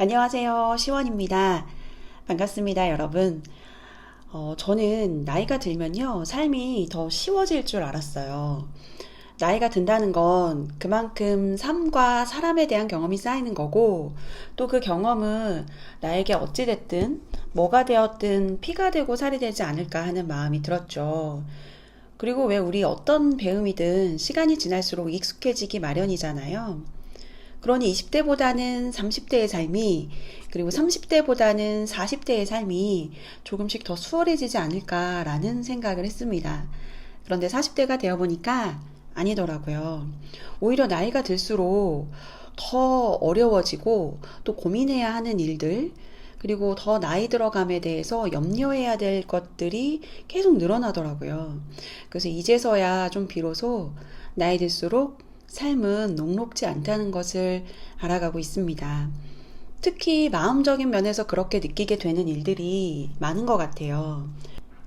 안녕하세요. 시원입니다. 반갑습니다, 여러분. 저는 나이가 들면요, 삶이 더 쉬워질 줄 알았어요. 나이가 든다는 건 그만큼 삶과 사람에 대한 경험이 쌓이는 거고, 또 그 경험은 나에게 어찌됐든, 뭐가 되었든 피가 되고 살이 되지 않을까 하는 마음이 들었죠. 그리고 왜 우리 어떤 배움이든 시간이 지날수록 익숙해지기 마련이잖아요. 그러니 20대보다는 30대의 삶이, 그리고 30대보다는 40대의 삶이 조금씩 더 수월해지지 않을까라는 생각을 했습니다. 그런데 40대가 되어보니까 아니더라고요. 오히려 나이가 들수록 더 어려워지고 또 고민해야 하는 일들, 그리고 더 나이 들어감에 대해서 염려해야 될 것들이 계속 늘어나더라고요. 그래서 이제서야 좀 비로소 나이 들수록 삶은 녹록지 않다는 것을 알아가고 있습니다. 특히 마음적인 면에서 그렇게 느끼게 되는 일들이 많은 것 같아요.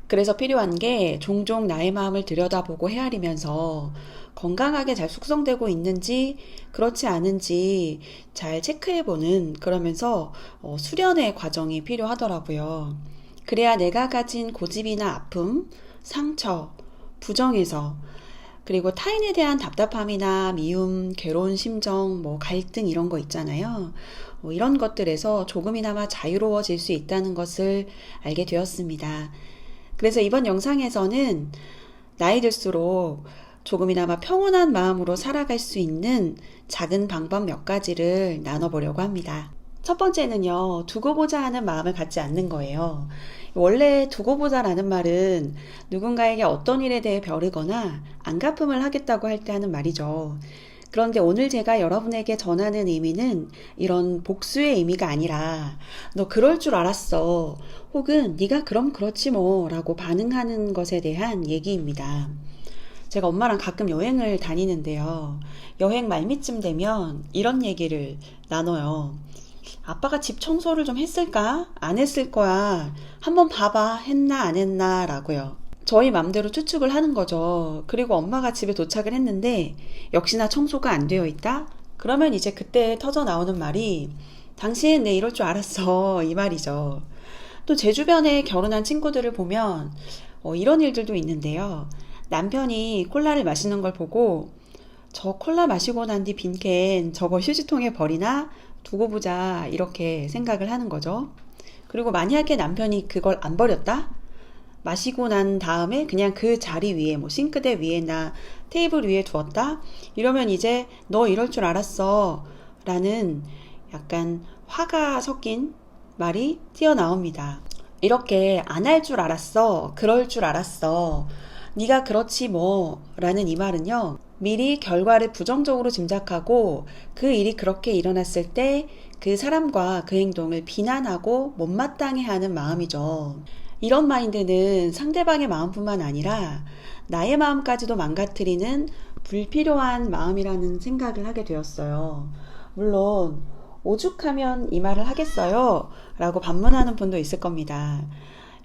그래서 필요한 게 종종 나의 마음을 들여다보고 헤아리면서 건강하게 잘 숙성되고 있는지 그렇지 않은지 잘 체크해보는, 그러면서 수련의 과정이 필요하더라고요. 그래야 내가 가진 고집이나 아픔, 상처, 부정에서, 그리고 타인에 대한 답답함이나 미움, 괴로운 심정, 갈등 이런 거 있잖아요. 이런 것들에서 조금이나마 자유로워질 수 있다는 것을 알게 되었습니다. 그래서 이번 영상에서는 나이 들수록 조금이나마 평온한 마음으로 살아갈 수 있는 작은 방법 몇 가지를 나눠보려고 합니다. 첫 번째는요, 두고 보자 하는 마음을 갖지 않는 거예요. 원래 두고 보자라는 말은 누군가에게 어떤 일에 대해 벼르거나 안갚음을 하겠다고 할 때 하는 말이죠. 그런데 오늘 제가 여러분에게 전하는 의미는 이런 복수의 의미가 아니라 너 그럴 줄 알았어, 혹은 네가 그럼 그렇지 뭐 라고 반응하는 것에 대한 얘기입니다. 제가 엄마랑 가끔 여행을 다니는데요, 여행 말미쯤 되면 이런 얘기를 나눠요. 아빠가 집 청소를 좀 했을까? 안 했을 거야. 한번 봐봐. 했나 안 했나 라고요. 저희 맘대로 추측을 하는 거죠. 그리고 엄마가 집에 도착을 했는데 역시나 청소가 안 되어 있다? 그러면 이제 그때 터져 나오는 말이 당신 내 이럴 줄 알았어, 이 말이죠. 또 제 주변에 결혼한 친구들을 보면 이런 일들도 있는데요. 남편이 콜라를 마시는 걸 보고 저 콜라 마시고 난 뒤 빈 캔 저거 휴지통에 버리나? 두고 보자, 이렇게 생각을 하는 거죠. 그리고 만약에 남편이 그걸 안 버렸다? 마시고 난 다음에 그냥 그 자리 위에, 싱크대 위에나 테이블 위에 두었다? 이러면 이제 너 이럴 줄 알았어 라는 약간 화가 섞인 말이 튀어나옵니다. 이렇게 안 할 줄 알았어, 그럴 줄 알았어, 네가 그렇지 뭐 라는 이 말은요, 미리 결과를 부정적으로 짐작하고 그 일이 그렇게 일어났을 때 그 사람과 그 행동을 비난하고 못마땅해 하는 마음이죠. 이런 마인드는 상대방의 마음뿐만 아니라 나의 마음까지도 망가뜨리는 불필요한 마음이라는 생각을 하게 되었어요. 물론 오죽하면 이 말을 하겠어요? 라고 반문하는 분도 있을 겁니다.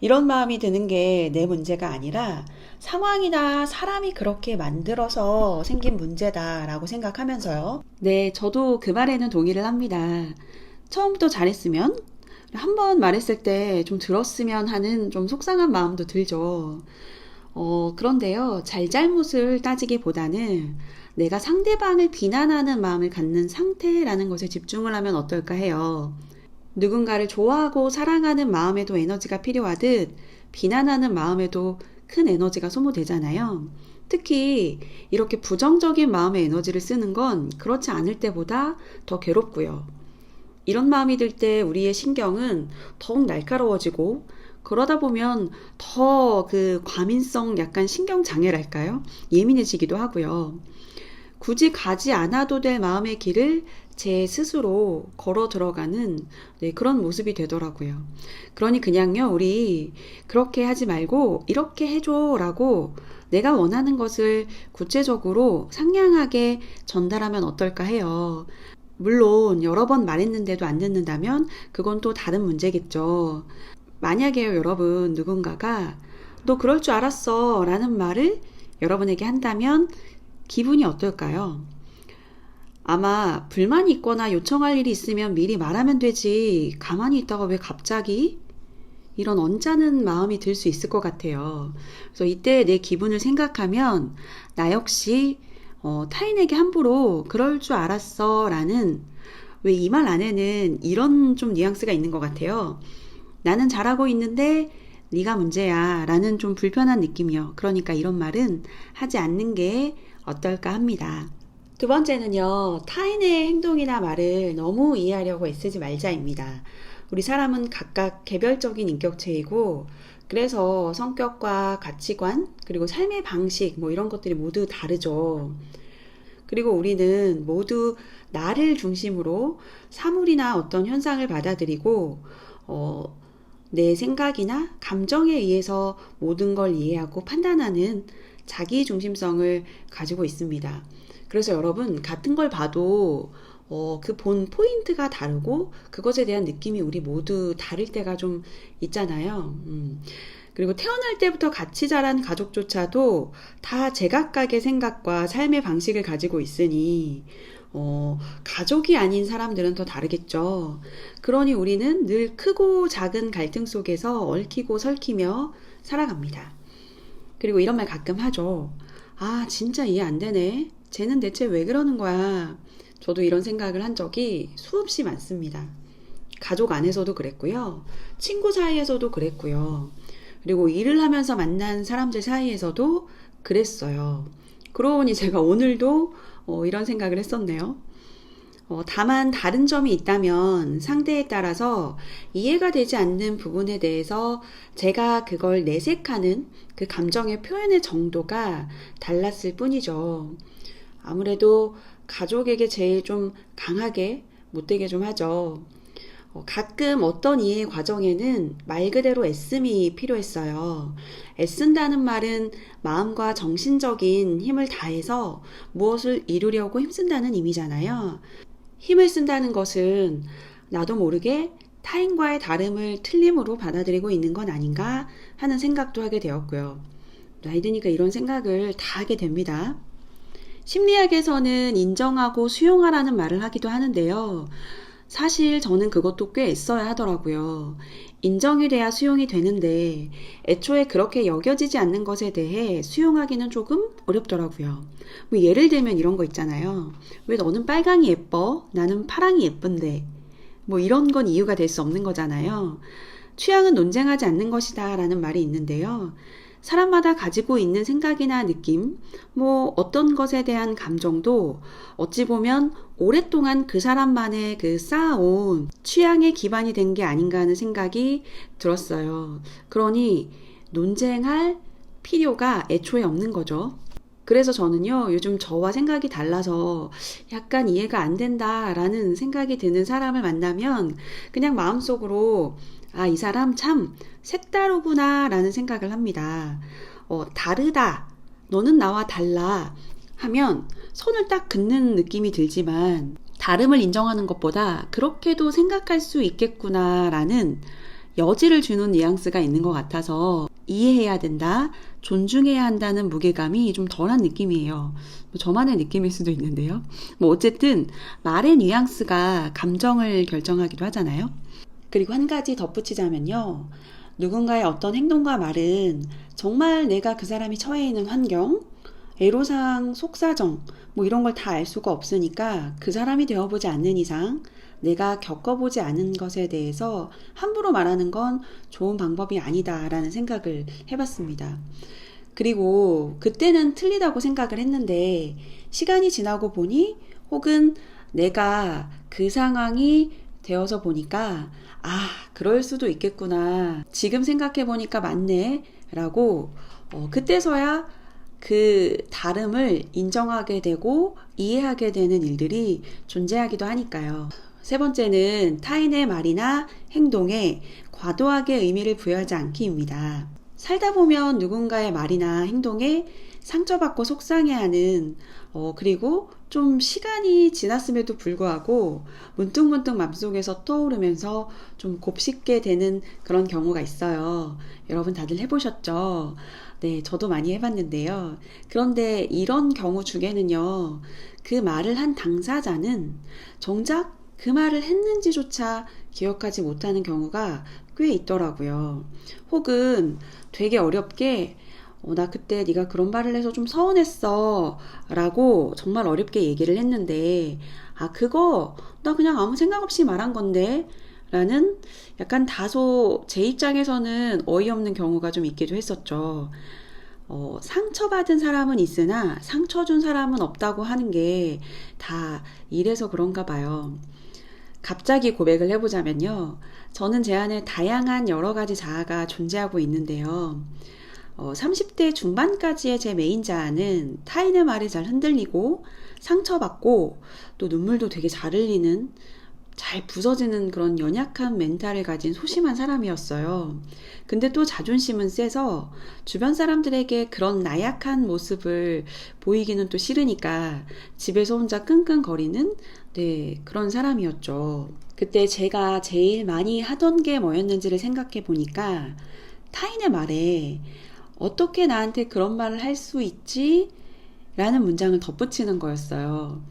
이런 마음이 드는 게 내 문제가 아니라 상황이나 사람이 그렇게 만들어서 생긴 문제다라고 생각하면서요. 네, 저도 그 말에는 동의를 합니다. 처음부터 잘했으면, 한 번 말했을 때 좀 들었으면 하는 좀 속상한 마음도 들죠. 그런데요, 잘잘못을 따지기보다는 내가 상대방을 비난하는 마음을 갖는 상태라는 것에 집중을 하면 어떨까 해요. 누군가를 좋아하고 사랑하는 마음에도 에너지가 필요하듯 비난하는 마음에도 큰 에너지가 소모되잖아요. 특히 이렇게 부정적인 마음의 에너지를 쓰는 건 그렇지 않을 때보다 더 괴롭고요. 이런 마음이 들 때 우리의 신경은 더욱 날카로워지고, 그러다 보면 더 그 과민성 약간 신경장애랄까요? 예민해지기도 하고요. 굳이 가지 않아도 될 마음의 길을 제 스스로 걸어 들어가는, 그런 모습이 되더라고요. 그러니 그냥요, 우리 그렇게 하지 말고 이렇게 해줘 라고 내가 원하는 것을 구체적으로 상냥하게 전달하면 어떨까 해요. 물론 여러 번 말했는데도 안 듣는다면 그건 또 다른 문제겠죠. 만약에요, 여러분, 누군가가 너 그럴 줄 알았어 라는 말을 여러분에게 한다면 기분이 어떨까요? 아마 불만이 있거나 요청할 일이 있으면 미리 말하면 되지. 가만히 있다가 왜 갑자기? 이런 언짢은 마음이 들 수 있을 것 같아요. 그래서 이때 내 기분을 생각하면 나 역시 타인에게 함부로 그럴 줄 알았어 라는, 왜 이 말 안에는 이런 좀 뉘앙스가 있는 것 같아요. 나는 잘하고 있는데 네가 문제야 라는 좀 불편한 느낌이요. 그러니까 이런 말은 하지 않는 게 어떨까 합니다. 두 번째는요, 타인의 행동이나 말을 너무 이해하려고 애쓰지 말자입니다. 우리 사람은 각각 개별적인 인격체이고, 그래서 성격과 가치관, 그리고 삶의 방식, 뭐 이런 것들이 모두 다르죠. 그리고 우리는 모두 나를 중심으로 사물이나 어떤 현상을 받아들이고, 내 생각이나 감정에 의해서 모든 걸 이해하고 판단하는 자기 중심성을 가지고 있습니다. 그래서 여러분, 같은 걸 봐도 그 본 포인트가 다르고 그것에 대한 느낌이 우리 모두 다를 때가 좀 있잖아요. 그리고 태어날 때부터 같이 자란 가족조차도 다 제각각의 생각과 삶의 방식을 가지고 있으니 가족이 아닌 사람들은 더 다르겠죠. 그러니 우리는 늘 크고 작은 갈등 속에서 얽히고 설키며 살아갑니다. 그리고 이런 말 가끔 하죠. 아, 진짜 이해 안 되네. 쟤는 대체 왜 그러는 거야? 저도 이런 생각을 한 적이 수없이 많습니다. 가족 안에서도 그랬고요. 친구 사이에서도 그랬고요. 그리고 일을 하면서 만난 사람들 사이에서도 그랬어요. 그러고 보니 제가 오늘도 이런 생각을 했었네요. 다만 다른 점이 있다면 상대에 따라서 이해가 되지 않는 부분에 대해서 제가 그걸 내색하는 그 감정의 표현의 정도가 달랐을 뿐이죠. 아무래도 가족에게 제일 좀 강하게 못되게 좀 하죠. 가끔 어떤 이해 과정에는 말 그대로 애씀이 필요했어요. 애쓴다는 말은 마음과 정신적인 힘을 다해서 무엇을 이루려고 힘쓴다는 의미잖아요. 힘을 쓴다는 것은 나도 모르게 타인과의 다름을 틀림으로 받아들이고 있는 건 아닌가 하는 생각도 하게 되었고요. 나이 드니까 이런 생각을 다 하게 됩니다. 심리학에서는 인정하고 수용하라는 말을 하기도 하는데요. 사실 저는 그것도 꽤 애써야 하더라고요. 인정이 돼야 수용이 되는데 애초에 그렇게 여겨지지 않는 것에 대해 수용하기는 조금 어렵더라고요. 뭐 예를 들면 이런 거 있잖아요. 왜 너는 빨강이 예뻐? 나는 파랑이 예쁜데. 뭐 이런 건 이유가 될 수 없는 거잖아요. 취향은 논쟁하지 않는 것이다 라는 말이 있는데요. 사람마다 가지고 있는 생각이나 느낌, 뭐 어떤 것에 대한 감정도 어찌 보면 오랫동안 그 사람만의 그 쌓아온 취향의 기반이 된 게 아닌가 하는 생각이 들었어요. 그러니 논쟁할 필요가 애초에 없는 거죠. 그래서 저는요, 요즘 저와 생각이 달라서 약간 이해가 안 된다라는 생각이 드는 사람을 만나면 그냥 마음속으로 아, 이 사람 참 색다르구나 라는 생각을 합니다. 다르다. 너는 나와 달라. 하면 손을 딱 긋는 느낌이 들지만 다름을 인정하는 것보다 그렇게도 생각할 수 있겠구나 라는 여지를 주는 뉘앙스가 있는 것 같아서 이해해야 된다, 존중해야 한다는 무게감이 좀 덜한 느낌이에요. 뭐 저만의 느낌일 수도 있는데요. 뭐 어쨌든 말의 뉘앙스가 감정을 결정하기도 하잖아요. 그리고 한 가지 덧붙이자면요. 누군가의 어떤 행동과 말은 정말 내가 그 사람이 처해 있는 환경, 애로사항, 속사정, 뭐 이런 걸 다 알 수가 없으니까 그 사람이 되어보지 않는 이상 내가 겪어보지 않은 것에 대해서 함부로 말하는 건 좋은 방법이 아니다라는 생각을 해봤습니다. 그리고 그때는 틀리다고 생각을 했는데 시간이 지나고 보니 혹은 내가 그 상황이 되어서 보니까 아, 그럴 수도 있겠구나. 지금 생각해 보니까 맞네. 라고 그때서야 그 다름을 인정하게 되고 이해하게 되는 일들이 존재하기도 하니까요. 세 번째는 타인의 말이나 행동에 과도하게 의미를 부여하지 않기입니다. 살다 보면 누군가의 말이나 행동에 상처받고 속상해하는 그리고 좀 시간이 지났음에도 불구하고 문득문득 맘속에서 떠오르면서 좀 곱씹게 되는 그런 경우가 있어요. 여러분 다들 해보셨죠? 네, 저도 많이 해봤는데요. 그런데 이런 경우 중에는요, 그 말을 한 당사자는 정작 그 말을 했는지조차 기억하지 못하는 경우가 꽤 있더라고요. 혹은 되게 어렵게 나 그때 네가 그런 말을 해서 좀 서운했어 라고 정말 어렵게 얘기를 했는데 그거 나 그냥 아무 생각 없이 말한 건데 라는 약간 다소 제 입장에서는 어이없는 경우가 좀 있기도 했었죠. 상처받은 사람은 있으나 상처 준 사람은 없다고 하는 게 다 이래서 그런가 봐요. 갑자기 고백을 해보자면요. 저는 제 안에 다양한 여러 가지 자아가 존재하고 있는데요. 30대 중반까지의 제 메인 자아는 타인의 말에 잘 흔들리고 상처받고 또 눈물도 되게 잘 흘리는 잘 부서지는 그런 연약한 멘탈을 가진 소심한 사람이었어요. 근데 또 자존심은 세서 주변 사람들에게 그런 나약한 모습을 보이기는 또 싫으니까 집에서 혼자 끙끙거리는 그런 사람이었죠. 그때 제가 제일 많이 하던 게 뭐였는지를 생각해 보니까 타인의 말에 어떻게 나한테 그런 말을 할 수 있지? 라는 문장을 덧붙이는 거였어요.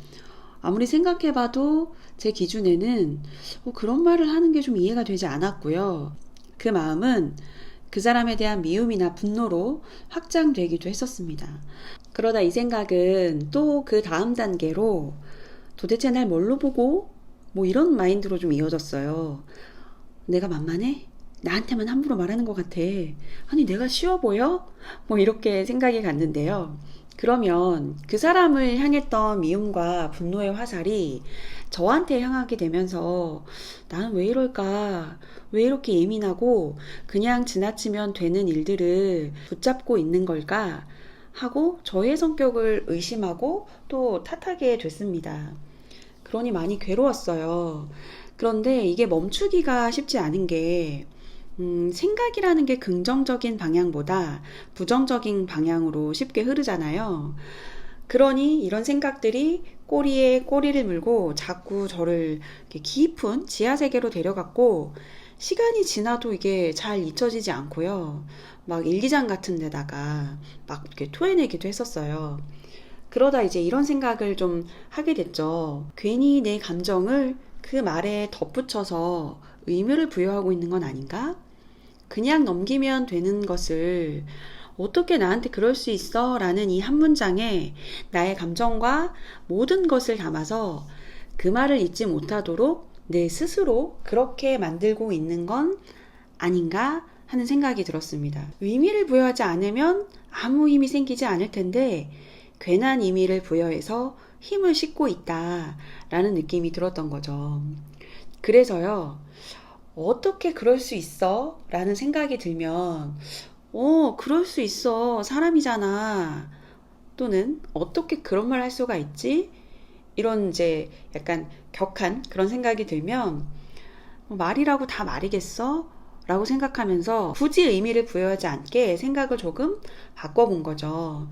아무리 생각해봐도 제 기준에는 그런 말을 하는 게 좀 이해가 되지 않았고요. 그 마음은 그 사람에 대한 미움이나 분노로 확장되기도 했었습니다. 그러다 이 생각은 또 그 다음 단계로 도대체 날 뭘로 보고? 뭐 이런 마인드로 좀 이어졌어요. 내가 만만해? 나한테만 함부로 말하는 것 같아. 아니, 내가 쉬워 보여? 뭐 이렇게 생각이 갔는데요. 그러면 그 사람을 향했던 미움과 분노의 화살이 저한테 향하게 되면서 나는 왜 이럴까? 왜 이렇게 예민하고 그냥 지나치면 되는 일들을 붙잡고 있는 걸까? 하고 저의 성격을 의심하고 또 탓하게 됐습니다. 그러니 많이 괴로웠어요. 그런데 이게 멈추기가 쉽지 않은 게 생각이라는 게 긍정적인 방향보다 부정적인 방향으로 쉽게 흐르잖아요. 그러니 이런 생각들이 꼬리에 꼬리를 물고 자꾸 저를 이렇게 깊은 지하세계로 데려갔고 시간이 지나도 이게 잘 잊혀지지 않고요. 막 일기장 같은 데다가 막 이렇게 토해내기도 했었어요. 그러다 이제 이런 생각을 좀 하게 됐죠. 괜히 내 감정을 그 말에 덧붙여서 의미를 부여하고 있는 건 아닌가? 그냥 넘기면 되는 것을 어떻게 나한테 그럴 수 있어? 라는 이 한 문장에 나의 감정과 모든 것을 담아서 그 말을 잊지 못하도록 내 스스로 그렇게 만들고 있는 건 아닌가 하는 생각이 들었습니다. 의미를 부여하지 않으면 아무 힘이 생기지 않을 텐데 괜한 의미를 부여해서 힘을 싣고 있다라는 느낌이 들었던 거죠. 그래서요. 어떻게 그럴 수 있어? 라는 생각이 들면 그럴 수 있어. 사람이잖아. 또는 어떻게 그런 말 할 수가 있지? 이런 이제 약간 격한 그런 생각이 들면 말이라고 다 말이겠어? 라고 생각하면서 굳이 의미를 부여하지 않게 생각을 조금 바꿔본 거죠.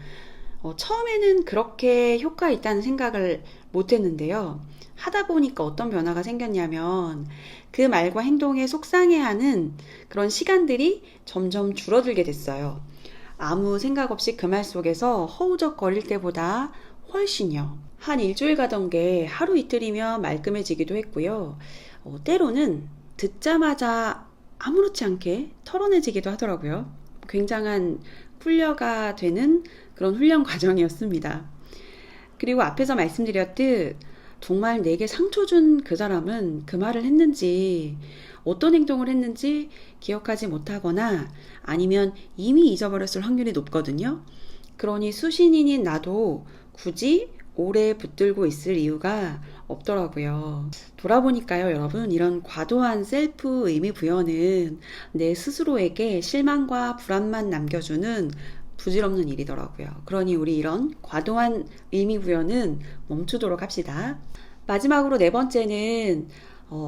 처음에는 그렇게 효과 있다는 생각을 못 했는데요. 하다 보니까 어떤 변화가 생겼냐면 그 말과 행동에 속상해하는 그런 시간들이 점점 줄어들게 됐어요. 아무 생각 없이 그 말 속에서 허우적거릴 때보다 훨씬요. 한 일주일 가던 게 하루 이틀이면 말끔해지기도 했고요. 때로는 듣자마자 아무렇지 않게 털어내지기도 하더라고요. 굉장한 훈련가 되는 그런 훈련 과정이었습니다. 그리고 앞에서 말씀드렸듯 정말 내게 상처 준 그 사람은 그 말을 했는지 어떤 행동을 했는지 기억하지 못하거나 아니면 이미 잊어버렸을 확률이 높거든요. 그러니 수신인인 나도 굳이 오래 붙들고 있을 이유가 없더라고요. 돌아보니까요, 여러분, 이런 과도한 셀프 의미 부여는 내 스스로에게 실망과 불안만 남겨주는 부질없는 일이더라고요. 그러니 우리 이런 과도한 의미 부여는 멈추도록 합시다. 마지막으로 네 번째는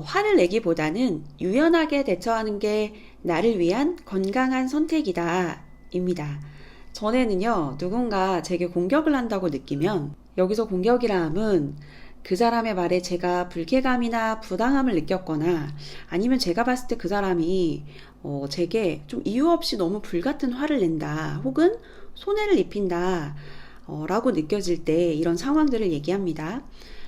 화를 내기보다는 유연하게 대처하는 게 나를 위한 건강한 선택이다 입니다. 전에는요, 누군가 제게 공격을 한다고 느끼면 여기서 공격이라 함은 그 사람의 말에 제가 불쾌감이나 부당함을 느꼈거나 아니면 제가 봤을 때 그 사람이 제게 좀 이유 없이 너무 불같은 화를 낸다 혹은 손해를 입힌다 라고 느껴질 때 이런 상황들을 얘기합니다.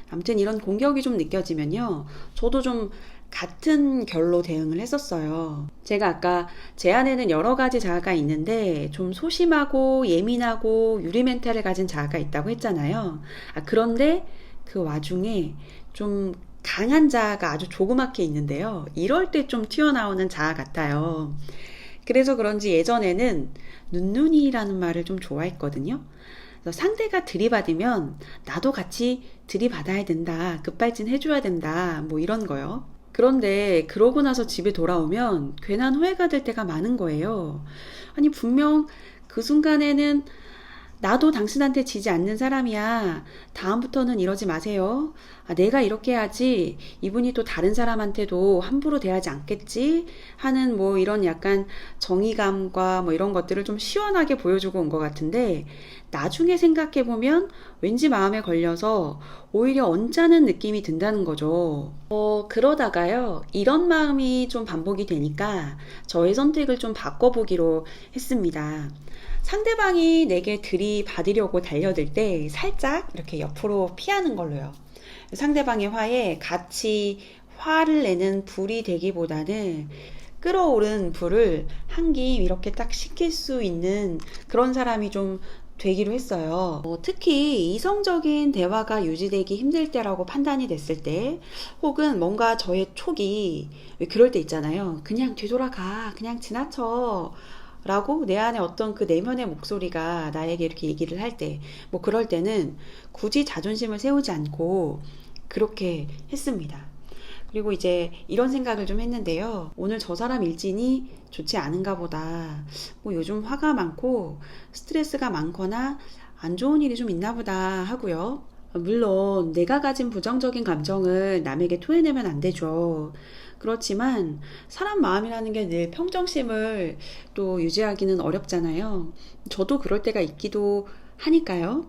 아무튼 이런 공격이 좀 느껴지면요. 저도 좀 같은 결로 대응을 했었어요. 제가 아까 제 안에는 여러 가지 자아가 있는데 좀 소심하고 예민하고 유리 멘탈을 가진 자아가 있다고 했잖아요. 그런데 그 와중에 좀 강한 자아가 아주 조그맣게 있는데요. 이럴 때 좀 튀어나오는 자아 같아요. 그래서 그런지 예전에는 눈눈이라는 말을 좀 좋아했거든요. 그래서 상대가 들이받으면 나도 같이 들이받아야 된다. 급발진 해줘야 된다. 뭐 이런 거요. 그런데 그러고 나서 집에 돌아오면 괜한 후회가 될 때가 많은 거예요. 아니, 분명 그 순간에는 나도 당신한테 지지 않는 사람이야. 다음부터는 이러지 마세요. 내가 이렇게 해야지 이분이 또 다른 사람한테도 함부로 대하지 않겠지 하는 뭐 이런 약간 정의감과 뭐 이런 것들을 좀 시원하게 보여주고 온 것 같은데 나중에 생각해보면 왠지 마음에 걸려서 오히려 언짢은 느낌이 든다는 거죠. 그러다가요, 이런 마음이 좀 반복이 되니까 저의 선택을 좀 바꿔보기로 했습니다. 상대방이 내게 들이받으려고 달려들 때 살짝 이렇게 옆으로 피하는 걸로요. 상대방의 화에 같이 화를 내는 불이 되기보다는 끓어오른 불을 한 김 이렇게 딱 식힐 수 있는 그런 사람이 좀 되기로 했어요. 특히 이성적인 대화가 유지되기 힘들 때라고 판단이 됐을 때, 혹은 뭔가 저의 촉이, 왜 그럴 때 있잖아요. 그냥 뒤돌아가, 그냥 지나쳐. 라고 내 안에 어떤 그 내면의 목소리가 나에게 이렇게 얘기를 할 때, 뭐 그럴 때는 굳이 자존심을 세우지 않고 그렇게 했습니다. 그리고 이제 이런 생각을 좀 했는데요. 오늘 저 사람 일진이 좋지 않은가 보다. 뭐 요즘 화가 많고 스트레스가 많거나 안 좋은 일이 좀 있나 보다 하고요. 물론 내가 가진 부정적인 감정을 남에게 토해내면 안 되죠. 그렇지만 사람 마음이라는 게 늘 평정심을 또 유지하기는 어렵잖아요. 저도 그럴 때가 있기도 하니까요.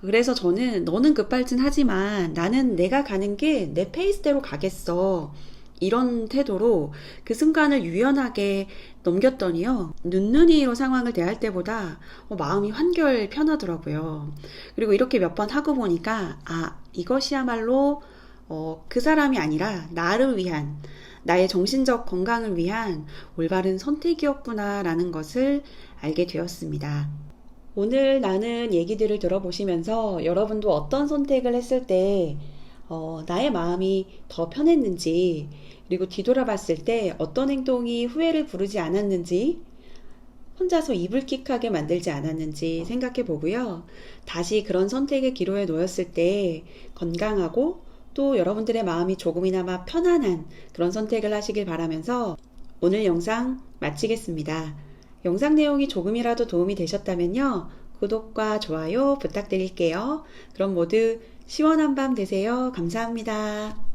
그래서 저는 너는 급발진하지만 나는 내가 가는 게 내 페이스대로 가겠어. 이런 태도로 그 순간을 유연하게 넘겼더니요. 눈눈이로 상황을 대할 때보다 마음이 한결 편하더라고요. 그리고 이렇게 몇 번 하고 보니까 이것이야말로 그 사람이 아니라 나를 위한 나의 정신적 건강을 위한 올바른 선택이었구나라는 것을 알게 되었습니다. 오늘 나는 얘기들을 들어보시면서 여러분도 어떤 선택을 했을 때 나의 마음이 더 편했는지, 그리고 뒤돌아봤을 때 어떤 행동이 후회를 부르지 않았는지, 혼자서 이불킥하게 만들지 않았는지 생각해 보고요. 다시 그런 선택의 기로에 놓였을 때 건강하고 또 여러분들의 마음이 조금이나마 편안한 그런 선택을 하시길 바라면서 오늘 영상 마치겠습니다. 영상 내용이 조금이라도 도움이 되셨다면요. 구독과 좋아요 부탁드릴게요. 그럼 모두 시원한 밤 되세요. 감사합니다.